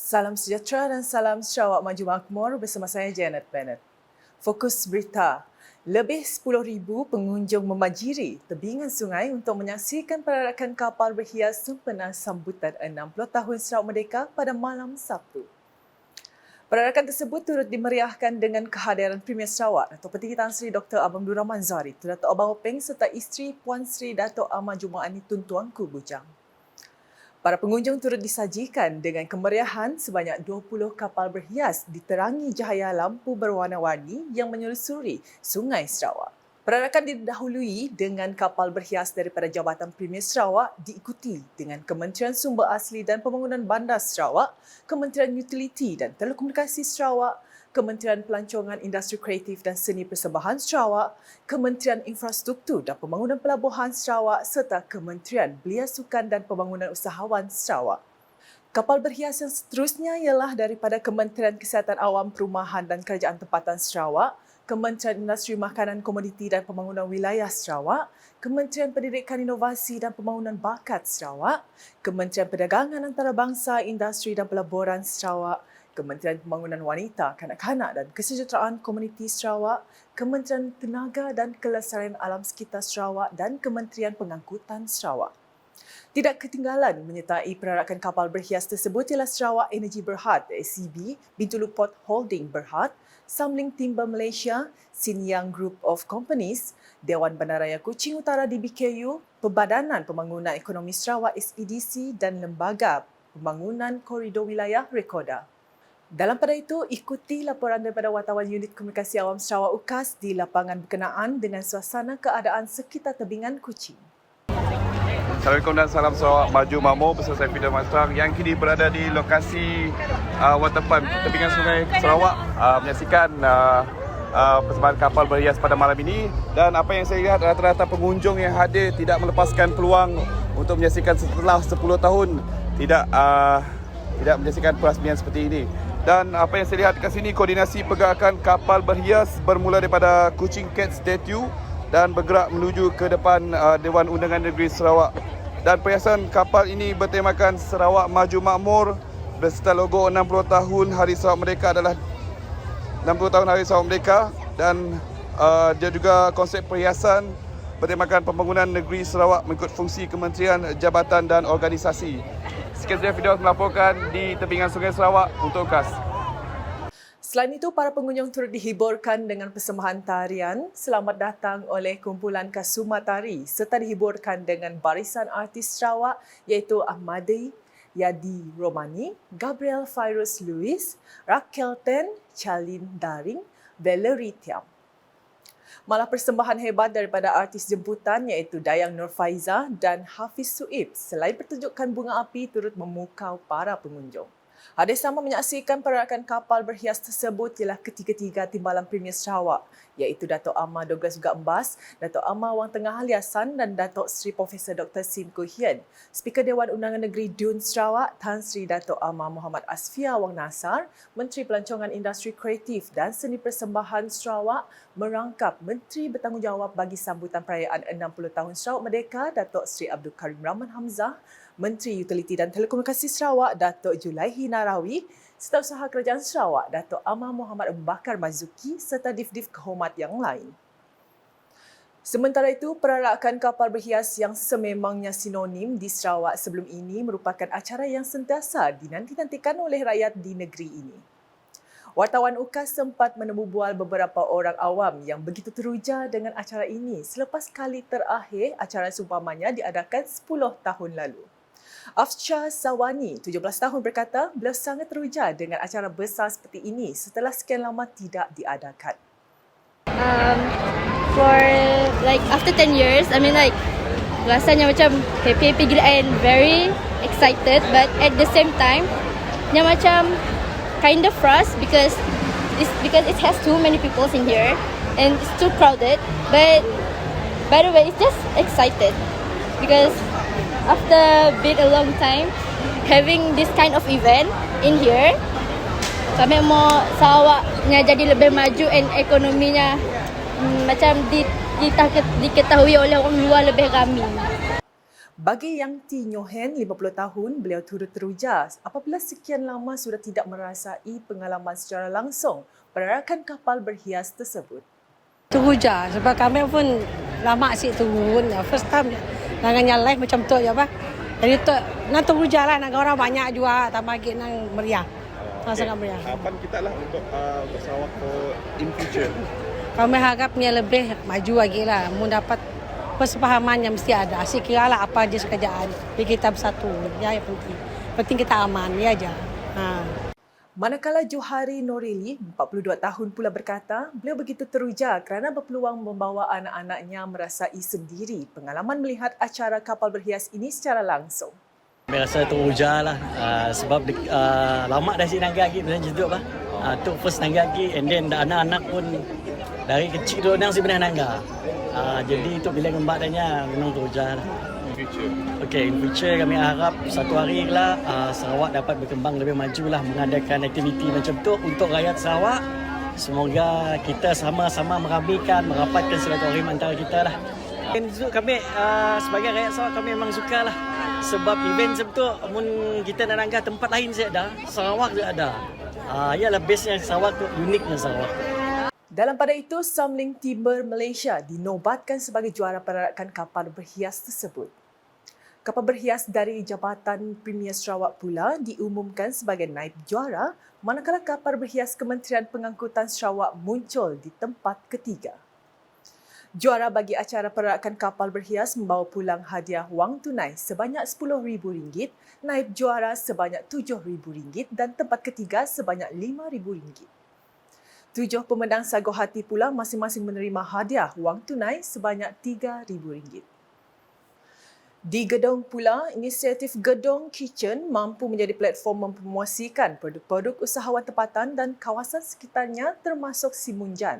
Salam sejahtera dan salam Sarawak Maju Makmur bersama saya Janet Bennett. Fokus berita. Lebih 10,000 pengunjung memajiri tebingan sungai untuk menyaksikan perarakan kapal berhias sempena sambutan 60 tahun Sarawak Merdeka pada malam Sabtu. Perarakan tersebut turut dimeriahkan dengan kehadiran Premier Sarawak, Dato' Peti Tan Sri Dr. Abang Nur Rahman Zahari, Dato' Abang Openg serta isteri Puan Sri Dato' Amar Jumaani Tun Tuanku Bujang. Para pengunjung turut disajikan dengan kemeriahan sebanyak 20 kapal berhias diterangi cahaya lampu berwarna-warni yang menyelusuri Sungai Sarawak. Perarakan didahului dengan kapal berhias daripada Jabatan Premier Sarawak diikuti dengan Kementerian Sumber Asli dan Pembangunan Bandar Sarawak, Kementerian Utiliti dan Telekomunikasi Sarawak, Kementerian Pelancongan Industri Kreatif dan Seni Persembahan Sarawak, Kementerian Infrastruktur dan Pembangunan Pelabuhan Sarawak serta Kementerian Belia Sukan dan Pembangunan Usahawan Sarawak. Kapal berhias yang seterusnya ialah daripada Kementerian Kesihatan Awam, Perumahan dan Kerajaan Tempatan Sarawak, Kementerian Industri Makanan, Komoditi dan Pembangunan Wilayah Sarawak, Kementerian Pendidikan Inovasi dan Pembangunan Bakat Sarawak, Kementerian Perdagangan Antarabangsa, Industri dan Pelaburan Sarawak, Kementerian Pembangunan Wanita, Kanak-kanak dan Kesejahteraan Komuniti Sarawak, Kementerian Tenaga dan Kelestarian Alam Sekitar Sarawak dan Kementerian Pengangkutan Sarawak. Tidak ketinggalan menyertai perarakan kapal berhias tersebut ialah Sarawak Energy Berhad (SEB), Bintulu Port Holding Berhad, Samling Timber Malaysia, Sinyang Group of Companies, Dewan Bandaraya Kuching Utara DBKU, Perbadanan Pembangunan Ekonomi Sarawak SEDC dan Lembaga Pembangunan Koridor Wilayah Rekoda. Dalam pada itu, ikuti laporan daripada wartawan Unit Komunikasi Awam Sarawak UKAS di lapangan berkenaan dengan suasana keadaan sekitar tebingan Kuching. Assalamualaikum dan salam Sarawak Maju Makmur bersama saya Fidel Masram yang kini berada di lokasi waterfront tebingan Sungai Sarawak menyaksikan persembahan kapal berhias pada malam ini, dan apa yang saya lihat rata-rata pengunjung yang hadir tidak melepaskan peluang untuk menyaksikan setelah 10 tahun tidak menyaksikan perasmian seperti ini. Dan apa yang saya lihat dekat sini, koordinasi pergerakan kapal berhias bermula daripada Kuching Cat Statue dan bergerak menuju ke depan Dewan Undangan Negeri Sarawak. Dan perhiasan kapal ini bertemakan Sarawak Maju Makmur beserta logo 60 tahun Hari Sarawak Merdeka adalah 60 tahun Hari Sarawak Merdeka, dan dia juga konsep perhiasan bertemakan pembangunan negeri Sarawak mengikut fungsi kementerian, jabatan dan organisasi. Sekian saja video melaporkan di tebingan Sungai Sarawak untuk UKAS. Selain itu, para pengunjung turut dihiburkan dengan persembahan tarian Selamat Datang oleh kumpulan Kasuma Tari serta dihiburkan dengan barisan artis Sarawak iaitu Ahmadi Yadi Romani, Gabriel Fairuz Lewis, Raquel Ten, Charlene Daring, Valerie Thiam. Malah persembahan hebat daripada artis jemputan iaitu Dayang Nur Faiza dan Hafiz Suib selain pertunjukan bunga api turut memukau para pengunjung. Hadir sama menyaksikan perarakan kapal berhias tersebut ialah ketiga-tiga timbalan Premier Sarawak iaitu Dato' Amar Douglas Embas, Dato' Amar Wang Tengah Aliasan dan Dato' Sri Profesor Dr. Sim Koo Hian. Speaker Dewan Undangan Negeri Dun Sarawak Tan Sri Dato' Amar Muhammad Asfia Wang Nasar, Menteri Pelancongan Industri Kreatif dan Seni Persembahan Sarawak merangkap Menteri Bertanggungjawab bagi sambutan perayaan 60 tahun Sarawak Merdeka Dato' Sri Abdul Karim Rahman Hamzah, Menteri Utiliti dan Telekomunikasi Sarawak Dato' Julaihi Narawi, Setiausaha Kerajaan Sarawak Dato' Amar Muhammad Abu Bakar Mazuki serta dif-dif kehormat yang lain. Sementara itu, perarakan kapal berhias yang sememangnya sinonim di Sarawak sebelum ini merupakan acara yang sentiasa dinanti-nantikan oleh rakyat di negeri ini. Wartawan UKAS sempat menemu bual beberapa orang awam yang begitu teruja dengan acara ini selepas kali terakhir acara seumpamanya diadakan 10 tahun lalu. Afsha Sawani, 17 tahun berkata, beliau sangat teruja dengan acara besar seperti ini setelah sekian lama tidak diadakan. For like after 10 years, I mean like rasanya macam happy gila and very excited, but at the same time, dia macam kind of frust because it has too many people in here and it's too crowded. But by the way, it's just excited because after been a long time having this kind of event in here, kami mau Sarawaknya jadi lebih maju and ekonominya macam diketahui oleh orang luar lebih ramai. Bagi Yang Ti Nyohen, 50 tahun, beliau turut teruja apabila sekian lama sudah tidak merasai pengalaman secara langsung perarakan kapal berhias tersebut. Teruja sebab kami pun lama asyik turun. First time dengan live macam tu je apa. Jadi tu nak teruja lah, nak orang banyak juga tambah lagi nang meriah. Sangat meriah. Harapan kita lah untuk Sarawak in future. Kami harapnya lebih maju lagi lah. Mau dapat persepahaman yang mesti ada. Asyik kira lah apa je sekejap. Jadi kita bersatu. Ya, yang penting. Penting kita aman. Ya aja. Manakala Johari Norili, 42 tahun pula berkata, beliau begitu teruja kerana berpeluang membawa anak-anaknya merasai sendiri pengalaman melihat acara kapal berhias ini secara langsung. Saya rasa teruja lah sebab lama dah si nangga lagi macam tu apa. Tu first nangga lagi and then anak-anak pun dari kecil tu orang si pernah nangga. Jadi itu bila gambar adanya memang teruja lah. Okay, in future kami harap satu hari lah Sarawak dapat berkembang lebih maju lah mengadakan aktiviti macam tu untuk rakyat Sarawak. Semoga kita sama-sama merapikan, merapatkan silaturahim antara kita lah. Kami sebagai rakyat Sarawak kami memang suka lah. Sebab event macam tu, kita nak nanggah tempat lain saya ada, Sarawak juga ada. Ialah base-nya Sarawak tu, uniknya Sarawak. Dalam pada itu, Samling Timber Malaysia dinobatkan sebagai juara perarakan kapal berhias tersebut. Kapal berhias dari Jabatan Premier Sarawak pula diumumkan sebagai naib juara, manakala kapal berhias Kementerian Pengangkutan Sarawak muncul di tempat ketiga. Juara bagi acara perarakan kapal berhias membawa pulang hadiah wang tunai sebanyak RM10,000, naib juara sebanyak RM7,000 dan tempat ketiga sebanyak RM5,000. 7 pemenang sagu hati pula masing-masing menerima hadiah wang tunai sebanyak RM3,000. Di Gedong pula, inisiatif Gedong Kitchen mampu menjadi platform mempromosikan produk-produk usahawan tempatan dan kawasan sekitarnya termasuk Simunjan.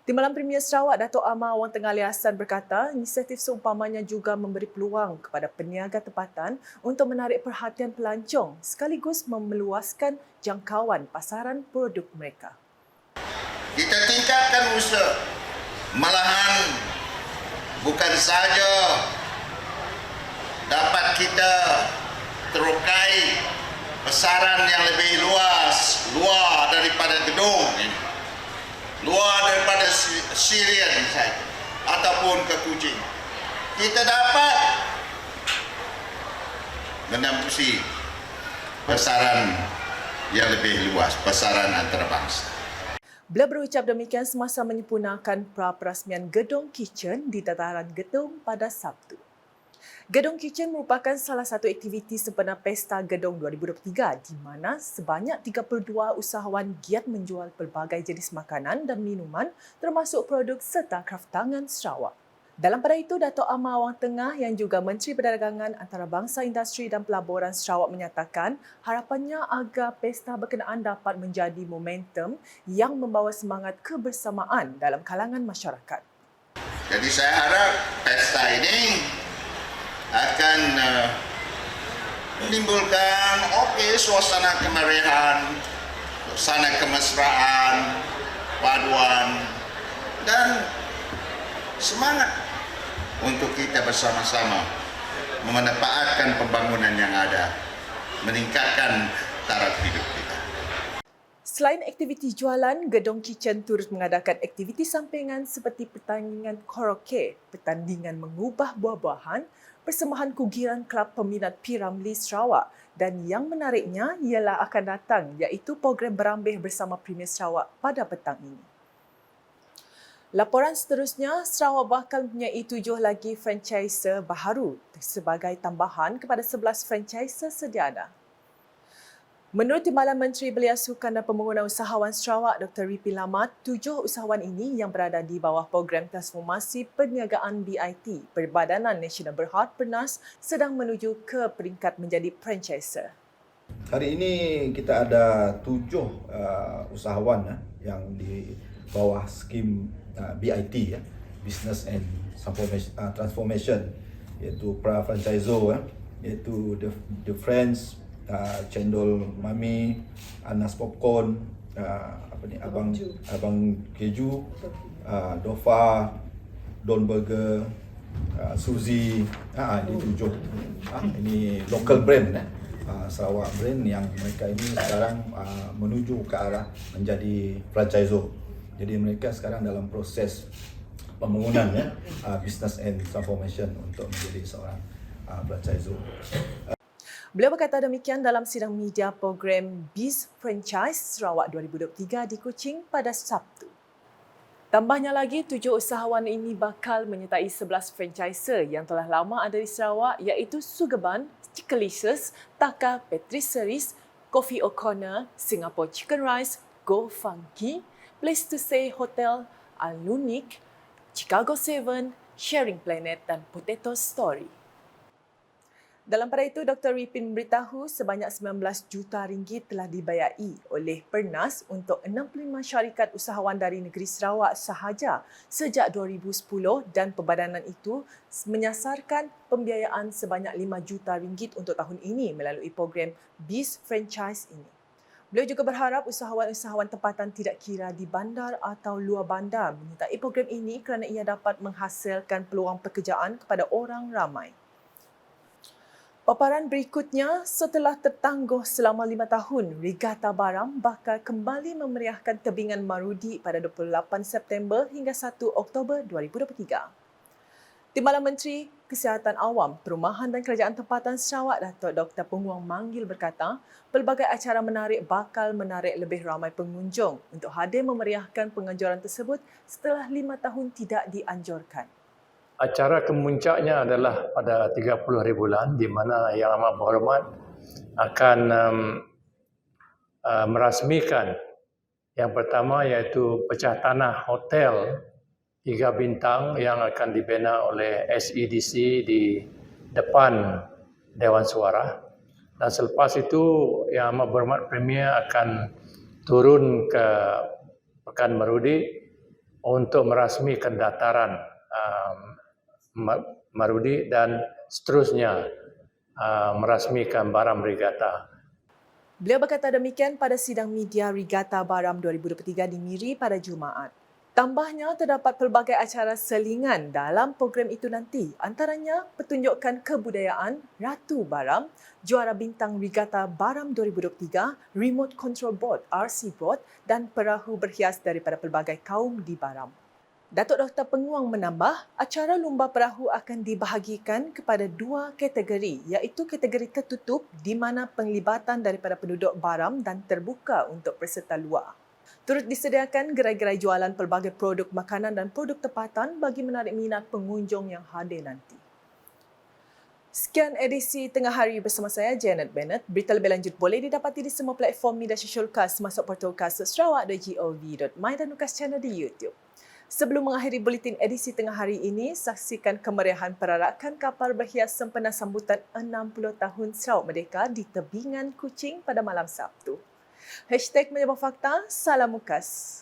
Timbalan Premier Sarawak Dato' Amar Wang Tengah Liasan berkata, inisiatif seumpamanya juga memberi peluang kepada peniaga tempatan untuk menarik perhatian pelancong sekaligus memeluaskan jangkauan pasaran produk mereka. Kita tingkatkan usaha, malahan bukan saja dapat kita terokai pasaran yang lebih luas, luar daripada Gedong ini. Luar daripada Sirian saja ataupun ke Kuching. Kita dapat menempusi pasaran yang lebih luas, pasaran antarabangsa. Beliau berucap demikian semasa menyempurnakan pra-perasmian Gedong Kitchen di dataran Gedong pada Sabtu. Gedong Kitchen merupakan salah satu aktiviti sempena Pesta Gedong 2023 di mana sebanyak 32 usahawan giat menjual pelbagai jenis makanan dan minuman termasuk produk serta kraftangan Sarawak. Dalam pada itu, Dato' Amar Wang Tengah yang juga Menteri Perdagangan Antarabangsa Industri dan Pelaburan Sarawak menyatakan harapannya agar pesta berkenaan dapat menjadi momentum yang membawa semangat kebersamaan dalam kalangan masyarakat. Jadi saya harap pesta ini akan menimbulkan suasana kemeriahan, suasana kemesraan, paduan dan semangat untuk kita bersama-sama memanfaatkan pembangunan yang ada, meningkatkan taraf hidup kita. Selain aktiviti jualan, Gedong Kitchen turut mengadakan aktiviti sampingan seperti pertandingan karaoke, pertandingan mengubah buah-buahan, persembahan kugiran Kelab Peminat P. Ramlee Sarawak dan yang menariknya ialah akan datang iaitu program berambih bersama Premier Sarawak pada petang ini. Laporan seterusnya, Sarawak bakal mempunyai 7 lagi franchiser baharu sebagai tambahan kepada 11 franchiser sedia ada. Menurut Timbalan Menteri Belia Sukan dan Pembangunan Usahawan Sarawak, Dr. Ripi Lamat, 7 usahawan ini yang berada di bawah program transformasi perniagaan BIT, Perbadanan Nasional Berhad Pernas, sedang menuju ke peringkat menjadi franchiser. Hari ini kita ada 7 usahawan yang di bawah skim BIT, Business and Transformation, iaitu pra-franchisor, iaitu The Friends, Cendol Mami, Anas Popcorn, Abang Keju, Dofa, Don Burger, Suzy, ini 7. Ini local brand, Sarawak brand yang mereka ini sekarang menuju ke arah menjadi franchisor. Jadi mereka sekarang dalam proses pembangunan business and transformation untuk menjadi seorang franchisor. Beliau berkata demikian dalam sidang media program Biz Franchise Sarawak 2023 di Kuching pada Sabtu. Tambahnya lagi, 7 usahawan ini bakal menyertai 11 franchiser yang telah lama ada di Sarawak iaitu Sugarban, Chickalicious, Taka Patisseries, Coffee O'Connor, Singapore Chicken Rice, Go Funky, Place to Stay Hotel, Al-Nunik, Chicago 7, Sharing Planet dan Potato Story. Dalam pada itu, Dr. Ripin memberitahu sebanyak 19 juta ringgit telah dibayari oleh Pernas untuk 65 syarikat usahawan dari negeri Sarawak sahaja sejak 2010 dan perbadanan itu menyasarkan pembiayaan sebanyak 5 juta ringgit untuk tahun ini melalui program Biz Franchise ini. Beliau juga berharap usahawan-usahawan tempatan tidak kira di bandar atau luar bandar menyertai program ini kerana ia dapat menghasilkan peluang pekerjaan kepada orang ramai. Paparan berikutnya, setelah tertangguh selama 5 tahun, Regatta Baram bakal kembali memeriahkan tebingan Marudi pada 28 September hingga 1 Oktober 2023. Timbalan Menteri Kesihatan Awam, Perumahan dan Kerajaan Tempatan Sarawak, Datuk Dr. Penguang Manggil berkata, pelbagai acara menarik bakal menarik lebih ramai pengunjung untuk hadir memeriahkan penganjuran tersebut setelah 5 tahun tidak dianjurkan. Acara kemuncaknya adalah pada 30 hari bulan di mana Yang Amat Berhormat akan merasmikan yang pertama iaitu pecah tanah hotel 3 bintang yang akan dibina oleh SEDC di depan Dewan Suara. Dan selepas itu Yang Amat Berhormat Premier akan turun ke Pekan Marudi untuk merasmikan dataran Marudi dan seterusnya merasmikan Baram Regatta. Beliau berkata demikian pada sidang media Regatta Baram 2023 di Miri pada Jumaat. Tambahnya, terdapat pelbagai acara selingan dalam program itu nanti, antaranya pertunjukan kebudayaan Ratu Baram, Juara Bintang Regatta Baram 2023, Remote Control Boat RC Boat dan perahu berhias daripada pelbagai kaum di Baram. Datuk Dr. Penguang menambah, acara Lumba Perahu akan dibahagikan kepada 2 kategori iaitu kategori tertutup di mana penglibatan daripada penduduk Baram dan terbuka untuk peserta luar. Turut disediakan gerai-gerai jualan pelbagai produk makanan dan produk tempatan bagi menarik minat pengunjung yang hadir nanti. Sekian edisi Tengah Hari bersama saya, Janet Bennett. Berita lebih lanjut boleh didapati di semua platform media sosial KAS masuk portal kas.sarawak.gov.my dan UKAS Channel di YouTube. Sebelum mengakhiri buletin edisi Tengah Hari ini, saksikan kemeriahan perarakan kapal berhias sempena sambutan 60 tahun Sarawak Merdeka di tebingan Kuching pada malam Sabtu. #Menyebabfakta, salam UKAS.